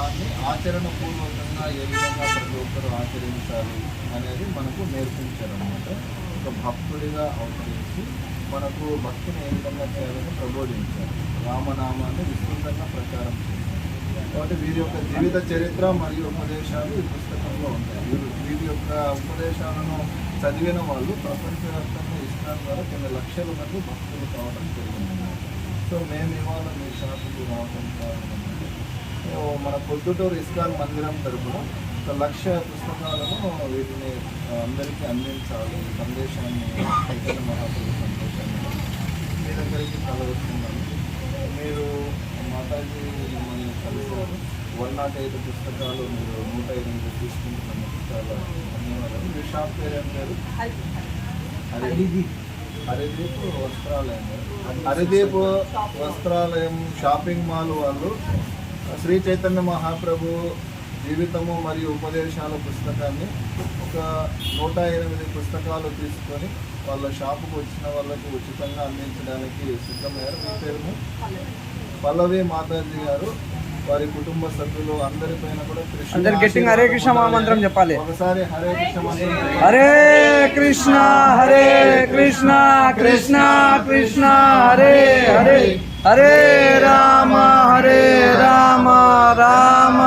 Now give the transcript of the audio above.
దాన్ని ఆచరణపూర్వకంగా ఏ విధంగా ప్రతి ఒక్కరు ఆచరించాలి అనేది మనకు నేర్పించారనమాట. ఒక భక్తుడిగా అవతరించి మనకు భక్తిని ఏ విధంగా చేయాలని ప్రబోధించారు. రామనామాన్ని విస్తృతంగా ప్రచారం చేశారు. కాబట్టి వీరి యొక్క జీవిత చరిత్ర మరియు ఉపదేశాలు ఈ పుస్తకంలో ఉంటాయి. వీరి యొక్క ఉపదేశాలను చదివిన వాళ్ళు ప్రపంచవ్యాప్తంగా ఇస్లాం ద్వారా కొన్ని లక్షల మంది భక్తులు కావడం జరిగింది. సో మేము ఇవాళ మీ షాపుకు రావడం కారణమంటే మన పొద్దుటూరు ఇస్కాన్ మందిరం తరపున 1,00,000 పుస్తకాలను వీటిని అందరికీ అందించాలి. ఈ సందేశాన్ని చైతన్య మహాప్రభు సందేశాన్ని మీ దగ్గరికి కలవస్తున్నాను. మీరు మాతాజీ మిమ్మల్ని కలిసారు. 105 పుస్తకాలు మీరు 108 తీసుకుంటున్న చాలా ధన్యవాదాలు. మీ షాప్ పేరు ఏం పేరు? హరిదీప్ వస్త్రాలయం. హరిదీప్ వస్త్రాలయం షాపింగ్ మాల్ వాళ్ళు శ్రీ చైతన్య మహాప్రభు జీవితము మరియు ఉపదేశాల పుస్తకాన్ని ఒక 108 పుస్తకాలు తీసుకొని వాళ్ళ షాపుకు వచ్చిన వాళ్ళకి ఉచితంగా అందించడానికి సిద్ధమయ్యారు. మీ పేరు? పల్లవి మాతాజీ గారు, వారి కుటుంబ సభ్యులు అందరిపైన కూడా కృష్ణ హరే కృష్ణ మహామంత్రం చెప్పాలి. ఒకసారి హరే కృష్ణ మంత్రం. హరే కృష్ణ హరే కృష్ణ కృష్ణ కృష్ణ హరే హరే, హరే రామ రామ రామ